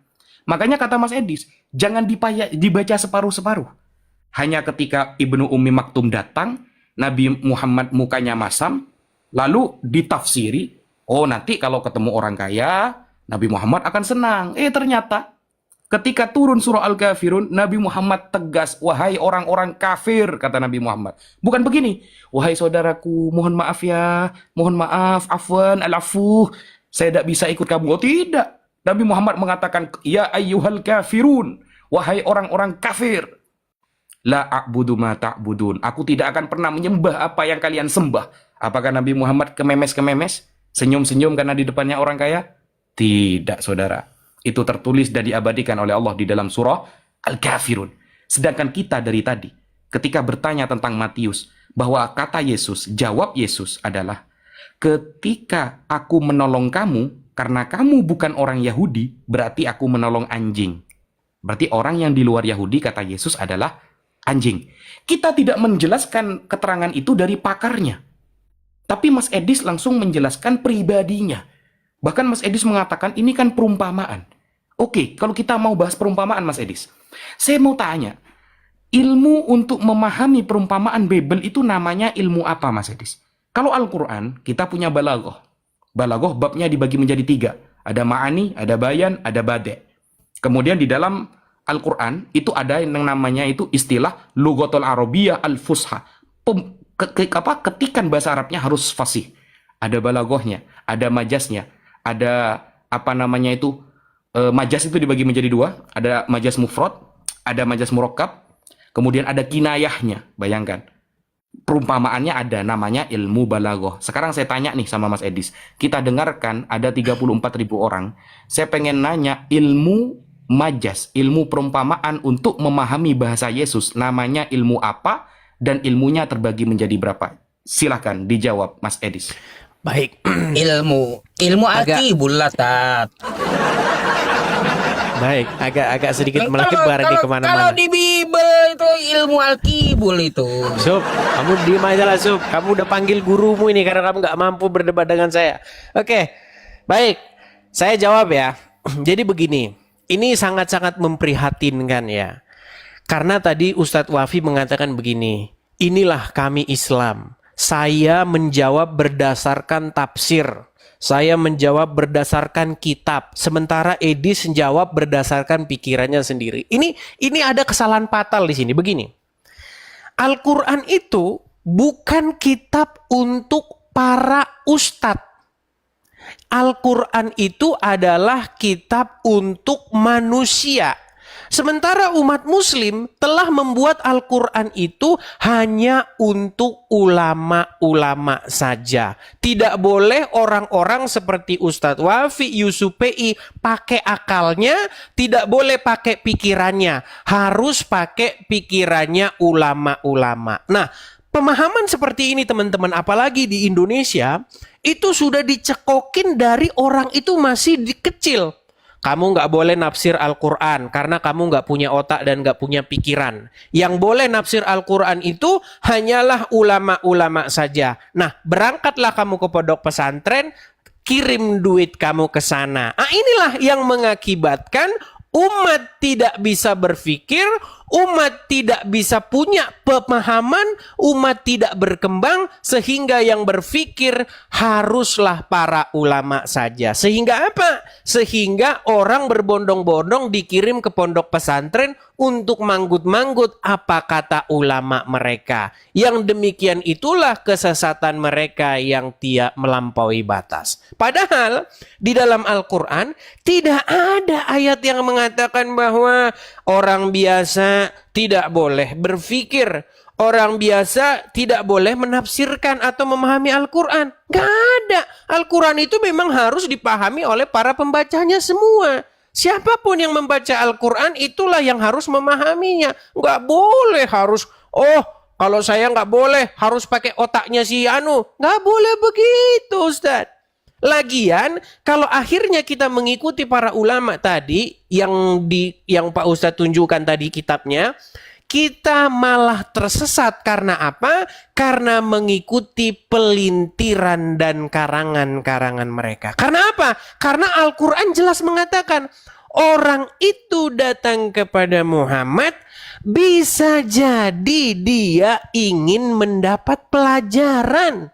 Makanya kata Mas Edis, jangan dibaca separuh-separuh. Hanya ketika Ibnu Ummi Maktum datang, Nabi Muhammad mukanya masam, lalu ditafsiri, oh nanti kalau ketemu orang kaya, Nabi Muhammad akan senang. Ternyata ketika turun surah Al-Kafirun, Nabi Muhammad tegas, wahai orang-orang kafir, kata Nabi Muhammad. Bukan begini, wahai saudaraku, mohon maaf ya, mohon maaf, afwan, al-afuh, saya tidak bisa ikut kamu. Oh tidak, Nabi Muhammad mengatakan, ya ayyuhal kafirun, wahai orang-orang kafir. La a'budu ma ta'budun. Aku tidak akan pernah menyembah apa yang kalian sembah. Apakah Nabi Muhammad kememes-kememes? Senyum-senyum karena di depannya orang kaya? Tidak, saudara. Itu tertulis dan diabadikan oleh Allah di dalam surah Al-Kafirun. Sedangkan kita dari tadi, ketika bertanya tentang Matius, bahwa kata Yesus, jawab Yesus adalah, ketika aku menolong kamu, karena kamu bukan orang Yahudi, berarti aku menolong anjing. Berarti orang yang di luar Yahudi, kata Yesus, adalah anjing. Kita tidak menjelaskan keterangan itu dari pakarnya. Tapi Mas Edis langsung menjelaskan pribadinya. Bahkan Mas Edis mengatakan ini kan perumpamaan. Oke, kalau kita mau bahas perumpamaan Mas Edis, saya mau tanya, ilmu untuk memahami perumpamaan Bible itu namanya ilmu apa Mas Edis? Kalau Al-Quran, kita punya balaghah. Balaghah babnya dibagi menjadi 3. Ada ma'ani, ada bayan, ada bade'. Kemudian di dalam Al-Quran itu ada yang namanya itu istilah lughatul arabiyyah al-fusha. Ketikan bahasa Arabnya harus fasih. Ada balaghahnya, ada majaznya, ada apa namanya itu, majaz itu dibagi menjadi 2. Ada majaz mufrad, ada majaz murakkab, kemudian ada kinayahnya. Bayangkan. Perumpamaannya ada, namanya ilmu balaghah. Sekarang saya tanya nih sama Mas Edis. Kita dengarkan ada 34.000 orang. Saya pengen nanya ilmu majaz, ilmu perumpamaan untuk memahami bahasa Yesus. Namanya ilmu apa dan ilmunya terbagi menjadi berapa? Silahkan dijawab Mas Edis. Baik. Ilmu Alkibul lah, Tat. Baik, agak sedikit melebar ini Kalau kemana-mana. di Bible itu ilmu Alkibul itu. Sup, kamu diem aja lah Sup. Kamu udah panggil gurumu ini karena kamu nggak mampu berdebat dengan saya. Oke, baik. Saya jawab ya. Jadi begini, ini sangat-sangat memprihatinkan ya. Karena tadi Ustadz Wafi mengatakan begini, inilah kami Islam. Saya menjawab berdasarkan tafsir. Saya menjawab berdasarkan kitab. Sementara Edis menjawab berdasarkan pikirannya sendiri. Ini ada kesalahan fatal di sini. Begini. Al-Quran itu bukan kitab untuk para ustadz. Al-Quran itu adalah kitab untuk manusia. Sementara umat muslim telah membuat Al-Quran itu hanya untuk ulama-ulama saja. Tidak boleh orang-orang seperti Ustadz Wafi, Yusuf PI pakai akalnya, tidak boleh pakai pikirannya. Harus pakai pikirannya ulama-ulama. Nah, pemahaman seperti ini teman-teman, apalagi di Indonesia, itu sudah dicekokin dari orang itu masih kecil. Kamu nggak boleh nafsir Al-Quran karena kamu nggak punya otak dan nggak punya pikiran. Yang boleh nafsir Al-Quran itu hanyalah ulama-ulama saja. Nah, berangkatlah kamu ke pondok pesantren, kirim duit kamu ke sana. Nah, inilah yang mengakibatkan umat tidak bisa berpikir, umat tidak bisa punya pemahaman, umat tidak berkembang, sehingga yang berpikir haruslah para ulama saja. Sehingga apa? Sehingga orang berbondong-bondong dikirim ke pondok pesantren untuk manggut-manggut apa kata ulama mereka. Yang demikian itulah kesesatan mereka yang tidak melampaui batas. Padahal di dalam Al-Quran tidak ada ayat yang mengatakan bahwa orang biasa tidak boleh berpikir, orang biasa tidak boleh menafsirkan atau memahami Al-Quran. Gak ada. Al-Quran itu memang harus dipahami oleh para pembacanya semua. Siapapun yang membaca Al-Quran itulah yang harus memahaminya. Gak boleh harus, kalau saya gak boleh harus pakai otaknya si Anu. Gak boleh begitu, Ustaz. Lagian kalau akhirnya kita mengikuti para ulama tadi yang Pak Ustadz tunjukkan tadi kitabnya, kita malah tersesat karena apa? Karena mengikuti pelintiran dan karangan-karangan mereka. Karena apa? Karena Al-Quran jelas mengatakan orang itu datang kepada Muhammad bisa jadi dia ingin mendapat pelajaran.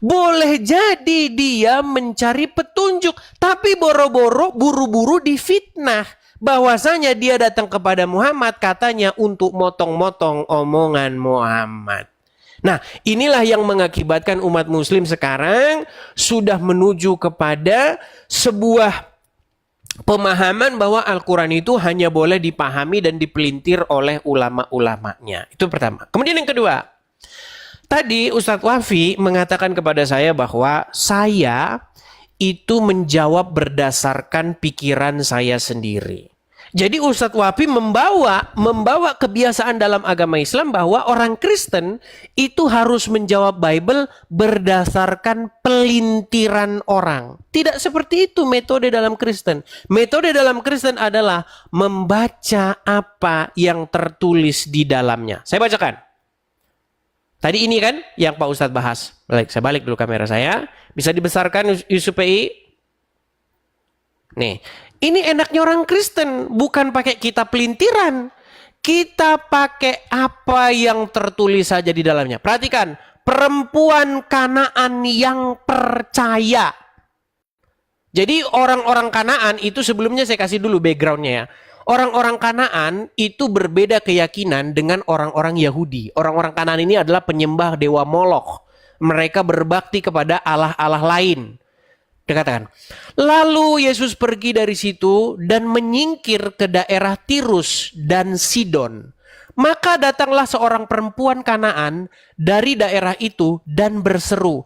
Boleh jadi dia mencari petunjuk, tapi buru-buru difitnah. Bahwasanya dia datang kepada Muhammad katanya untuk motong-motong omongan Muhammad. Nah, inilah yang mengakibatkan umat muslim sekarang sudah menuju kepada sebuah pemahaman bahwa Al-Quran itu hanya boleh dipahami dan dipelintir oleh ulama-ulamanya. Itu pertama. Kemudian yang kedua, tadi Ustadz Wafi mengatakan kepada saya bahwa saya itu menjawab berdasarkan pikiran saya sendiri. Jadi Ustadz Wafi membawa kebiasaan dalam agama Islam bahwa orang Kristen itu harus menjawab Bible berdasarkan pelintiran orang. Tidak seperti itu metode dalam Kristen. Metode dalam Kristen adalah membaca apa yang tertulis di dalamnya. Saya bacakan. Tadi ini kan yang Pak Ustadz bahas. Baik, saya balik dulu kamera saya. Bisa dibesarkan Yusuf PI. Nih. Ini enaknya orang Kristen, bukan pakai kitab pelintiran. Kita pakai apa yang tertulis saja di dalamnya. Perhatikan, perempuan Kanaan yang percaya. Jadi orang-orang Kanaan itu sebelumnya saya kasih dulu backgroundnya ya. Orang-orang Kanaan itu berbeda keyakinan dengan orang-orang Yahudi. Orang-orang Kanaan ini adalah penyembah dewa Molokh. Mereka berbakti kepada allah-allah lain. Dikatakan, lalu Yesus pergi dari situ dan menyingkir ke daerah Tirus dan Sidon. Maka datanglah seorang perempuan Kanaan dari daerah itu dan berseru,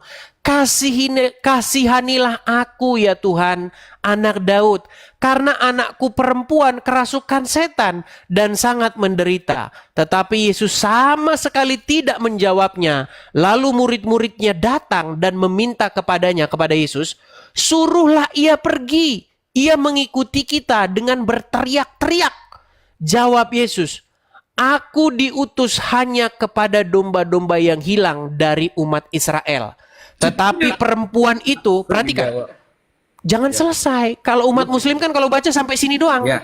kasihanilah aku ya Tuhan, anak Daud, karena anakku perempuan kerasukan setan dan sangat menderita. Tetapi Yesus sama sekali tidak menjawabnya. Lalu murid-muridnya datang dan meminta kepada Yesus, suruhlah ia pergi. Ia mengikuti kita dengan berteriak-teriak. Jawab Yesus, aku diutus hanya kepada domba-domba yang hilang dari umat Israel. Tetapi perempuan itu, perhatikan, jangan selesai. Kalau umat Muslim kan kalau baca sampai sini doang. Ya.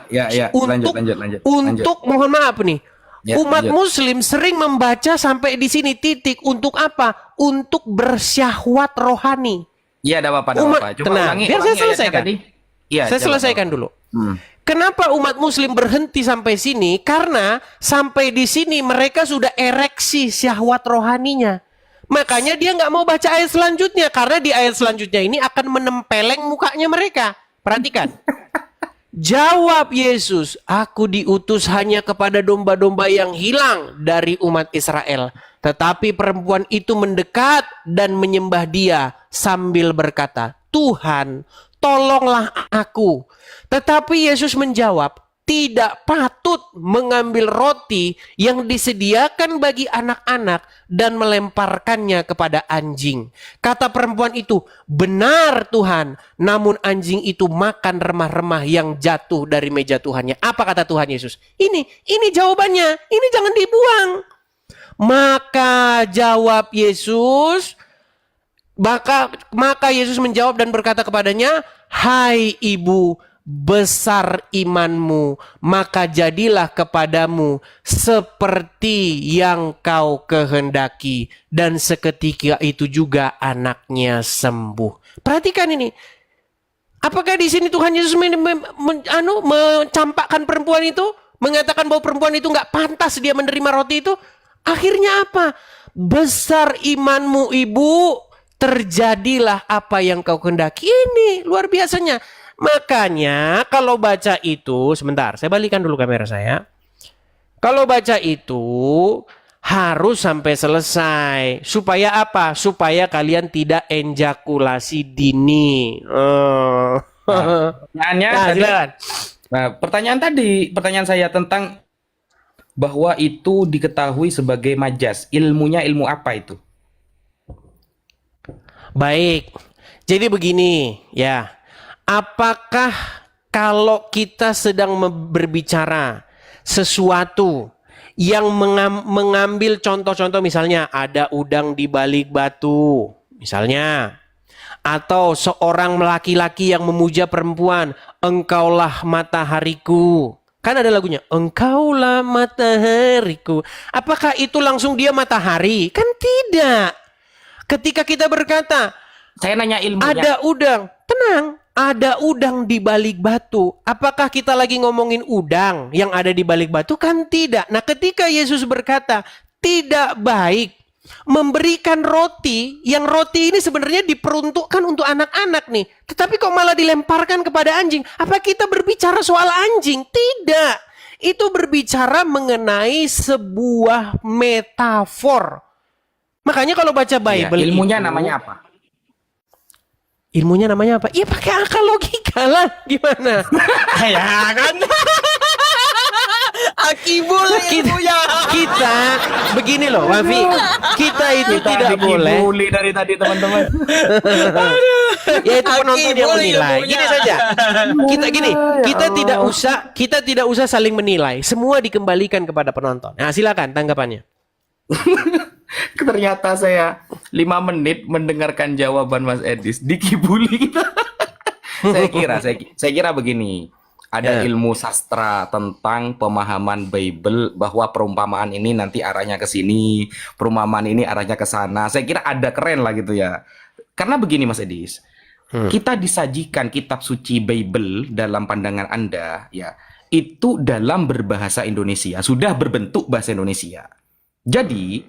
Lanjut. Untuk mohon maaf nih, Ya, umat lanjut. Muslim sering membaca sampai di sini titik. Untuk apa? Untuk bersyahwat rohani. Iya, ada apa-apa. Coba Tenang, biar saya ayatnya selesaikan. tadi. Iya, Saya coba, selesaikan coba. dulu. Hmm. Kenapa umat Muslim berhenti sampai sini? Karena sampai di sini mereka sudah ereksi syahwat rohaninya. Makanya dia nggak mau baca ayat selanjutnya. Karena di ayat selanjutnya ini akan menempeleng mukanya mereka. Perhatikan. Jawab Yesus, aku diutus hanya kepada domba-domba yang hilang dari umat Israel. Tetapi perempuan itu mendekat dan menyembah dia sambil berkata, Tuhan, tolonglah aku. Tetapi Yesus menjawab, tidak patut mengambil roti yang disediakan bagi anak-anak dan melemparkannya kepada anjing. Kata perempuan itu, benar Tuhan, namun anjing itu makan remah-remah yang jatuh dari meja Tuhannya. Apa kata Tuhan Yesus? Ini jawabannya, ini jangan dibuang. Maka jawab Yesus, maka Yesus menjawab dan berkata kepadanya, hai ibu, besar imanmu, maka jadilah kepadamu seperti yang kau kehendaki. Dan seketika itu juga anaknya sembuh. Perhatikan ini. Apakah di sini Tuhan Yesus mencampakkan perempuan itu? Mengatakan bahwa perempuan itu nggak pantas dia menerima roti itu? Akhirnya apa? Besar imanmu ibu, terjadilah apa yang kau kehendaki. Ini luar biasanya. Makanya kalau baca itu, sebentar, saya balikan dulu kamera saya. Kalau baca itu harus sampai selesai. Supaya apa? Supaya kalian tidak ejakulasi dini. Pertanyaannya Silakan. pertanyaan saya tentang bahwa itu diketahui sebagai majas. Ilmunya ilmu apa itu? Baik. Jadi begini, ya. Apakah kalau kita sedang berbicara sesuatu yang mengambil contoh-contoh, misalnya ada udang di balik batu, misalnya, atau seorang laki-laki yang memuja perempuan, engkaulah matahariku. Kan ada lagunya, engkaulah matahariku. Apakah itu langsung dia matahari? Kan tidak. Ketika kita berkata, Saya nanya ilmunya. ada udang, tenang, ada udang di balik batu. Apakah kita lagi ngomongin udang yang ada di balik batu? Kan tidak. Nah, ketika Yesus berkata, tidak baik memberikan roti, yang roti ini sebenarnya diperuntukkan untuk anak-anak nih. Tetapi kok malah dilemparkan kepada anjing? Apa kita berbicara soal anjing? Tidak. Itu berbicara mengenai sebuah metafor. Makanya kalau baca Iya, Bible ilmunya itu, namanya apa? Ilmunya namanya apa? Ya pakai akal logika lah. Gimana? Ya kan? Akibul Kita begini loh, Wafi. Kita itu tidak boleh. Dikibuli dari tadi teman-teman. Ya itu penonton yang Akibul menilai. ilmunya. Gini saja. Kita tidak usah saling menilai. Semua dikembalikan kepada penonton. Nah, silakan tanggapannya. Ternyata saya 5 menit mendengarkan jawaban Mas Edis dikibuli kita. saya kira begini. Ada ilmu sastra tentang pemahaman Bible bahwa perumpamaan ini nanti arahnya ke sini, perumpamaan ini arahnya ke sana. Saya kira ada keren lah gitu ya. Karena begini Mas Edis, kita disajikan kitab suci Bible dalam pandangan Anda ya, itu dalam berbahasa Indonesia, sudah berbentuk bahasa Indonesia. Jadi,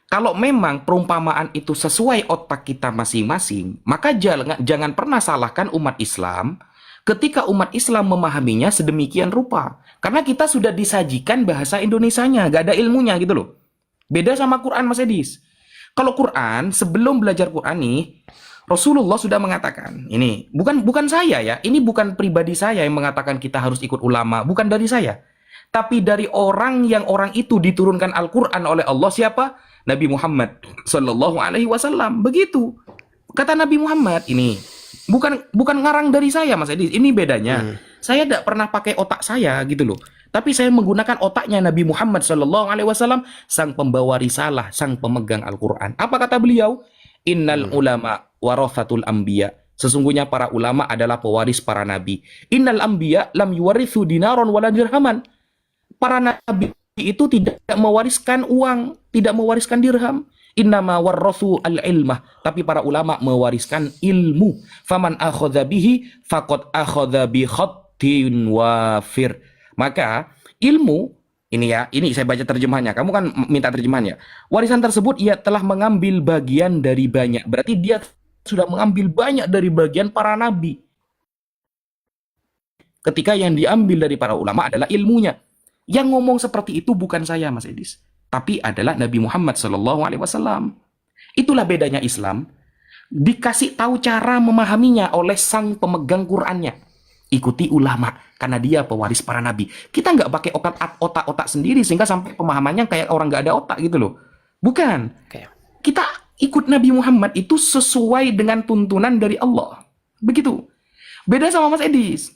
kalau memang perumpamaan itu sesuai otak kita masing-masing, maka jangan pernah salahkan umat Islam ketika umat Islam memahaminya sedemikian rupa. Karena kita sudah disajikan bahasa Indonesianya, gak ada ilmunya gitu loh. Beda sama Quran Mas Edis. Kalau Quran, sebelum belajar Quran nih, Rasulullah sudah mengatakan, ini bukan saya ya, ini bukan pribadi saya yang mengatakan kita harus ikut ulama, bukan dari saya. Tapi dari orang itu diturunkan Al-Quran oleh Allah, siapa? Nabi Muhammad Sallallahu Alaihi Wasallam. Begitu. Kata Nabi Muhammad, ini bukan ngarang dari saya Mas Edi. Ini bedanya. Saya tidak pernah pakai otak saya gitu loh. Tapi saya menggunakan otaknya Nabi Muhammad Sallallahu Alaihi Wasallam, sang pembawa risalah, sang pemegang Al-Quran. Apa kata beliau? Innal ulama warathatul anbiya. Sesungguhnya para ulama adalah pewaris para nabi. Innal anbiya lam yuwarithu dinaron wala dirhaman. Para nabi itu tidak mewariskan uang, tidak mewariskan dirham. Innama warrathu al-ilmah. Tapi para ulama mewariskan ilmu. Faman akhadha bihi faqad akhadha bi khattin wafir. Maka ilmu, ini saya baca terjemahannya. Kamu kan minta terjemahannya. Warisan tersebut ia telah mengambil bagian dari banyak. Berarti dia sudah mengambil banyak dari bagian para nabi. Ketika yang diambil dari para ulama adalah ilmunya. Yang ngomong seperti itu bukan saya Mas Edis, tapi adalah Nabi Muhammad SAW. Itulah bedanya Islam. Dikasih tahu cara memahaminya oleh sang pemegang Qur'annya. Ikuti ulama, karena dia pewaris para nabi. Kita nggak pakai otak-otak sendiri, sehingga sampai pemahamannya kayak orang nggak ada otak gitu loh. Bukan. Kita ikut Nabi Muhammad itu sesuai dengan tuntunan dari Allah. Begitu. Beda sama Mas Edis.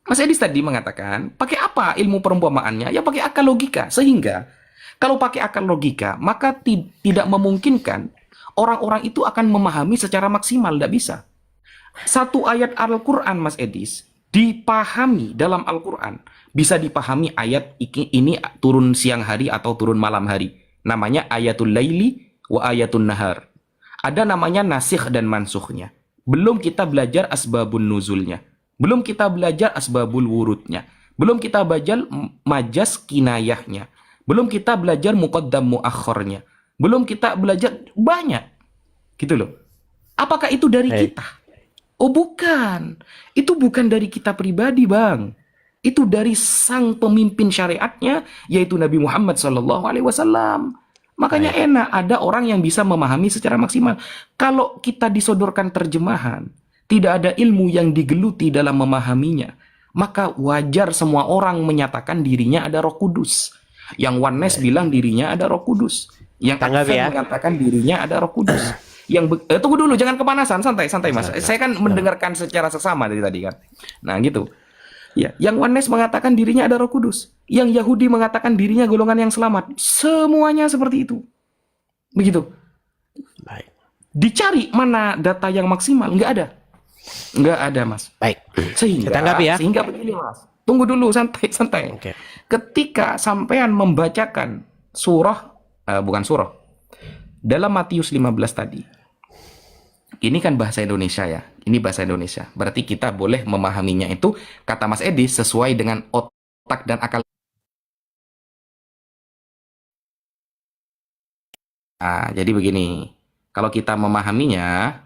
Mas Edis tadi mengatakan, pakai apa ilmu perumpamaannya? Ya pakai akal logika. Sehingga, kalau pakai akal logika, maka tidak memungkinkan orang-orang itu akan memahami secara maksimal. Tidak bisa. Satu ayat Al-Quran, Mas Edis, dipahami dalam Al-Quran. Bisa dipahami ayat ini turun siang hari atau turun malam hari. Namanya ayatul laili wa ayatul nahar. Ada namanya nasikh dan mansukhnya. Belum kita belajar asbabun nuzulnya. Belum kita belajar asbabul wurudnya. Belum kita belajar majas kinayahnya. Belum kita belajar muqaddam muakhornya. Belum kita belajar banyak. Gitu loh. Apakah itu dari kita? Oh bukan. Itu bukan dari kita pribadi Bang. Itu dari sang pemimpin syariatnya, yaitu Nabi Muhammad SAW. Makanya enak ada orang yang bisa memahami secara maksimal. Kalau kita disodorkan terjemahan, tidak ada ilmu yang digeluti dalam memahaminya, maka wajar semua orang menyatakan dirinya ada Roh Kudus. Yang oneness bilang dirinya ada Roh Kudus. Yang Advent mengatakan dirinya ada Roh Kudus. Tunggu dulu, jangan kepanasan, santai Mas. Saya kan mendengarkan secara seksama dari tadi kan. Nah gitu. Ya, yang oneness mengatakan dirinya ada Roh Kudus. Yang Yahudi mengatakan dirinya golongan yang selamat. Semuanya seperti itu. Begitu. Baik. Dicari mana data yang maksimal, nggak ada. Nggak ada Mas. Baik. Sehingga begini Mas. Tunggu dulu, santai. Okay. Ketika sampean membacakan bukan surah, dalam Matius 15 tadi, ini kan bahasa Indonesia ya. Ini bahasa Indonesia. Berarti kita boleh memahaminya itu, kata Mas Edi, sesuai dengan otak dan akal. Nah, jadi begini. Kalau kita memahaminya,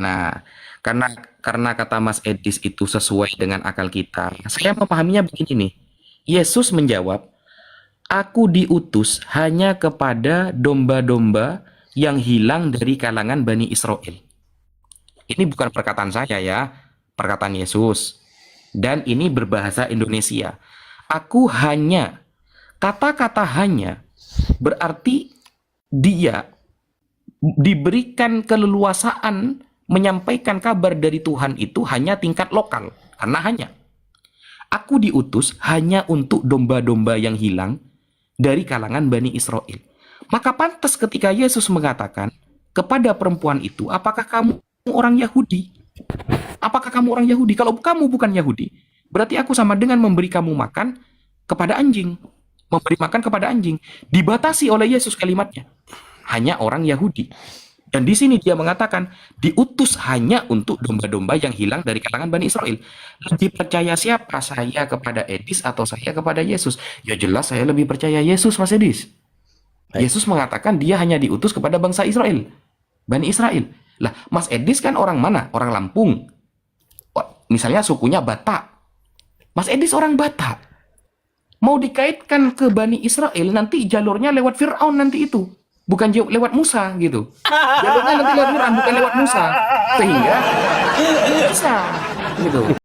nah, karena kata Mas Edis itu sesuai dengan akal kita, saya memahaminya begini nih. Yesus menjawab, aku diutus hanya kepada domba-domba yang hilang dari kalangan Bani Israel. Ini bukan perkataan saya ya, perkataan Yesus. Dan ini berbahasa Indonesia. Aku hanya, kata-kata hanya berarti dia diberikan keleluasaan menyampaikan kabar dari Tuhan itu hanya tingkat lokal. Karena hanya. Aku diutus hanya untuk domba-domba yang hilang dari kalangan Bani Israel. Maka pantas ketika Yesus mengatakan kepada perempuan itu, apakah kamu orang Yahudi? Apakah kamu orang Yahudi? Kalau kamu bukan Yahudi, berarti aku sama dengan memberi kamu makan kepada anjing. Memberi makan kepada anjing. Dibatasi oleh Yesus kalimatnya. Hanya orang Yahudi. Dan di sini dia mengatakan, diutus hanya untuk domba-domba yang hilang dari kalangan Bani Israel. Lebih percaya siapa? Saya kepada Edis atau saya kepada Yesus? Ya jelas saya lebih percaya Yesus, Mas Edis. Yesus mengatakan dia hanya diutus kepada bangsa Israel. Bani Israel. Lah, Mas Edis kan orang mana? Orang Lampung. Misalnya sukunya Batak. Mas Edis orang Batak. Mau dikaitkan ke Bani Israel, nanti jalurnya lewat Fir'aun nanti itu. Bukan lewat Musa gitu. Jalurnya nanti lewat Fir'aun, bukan lewat Musa. Sehingga bisa gitu.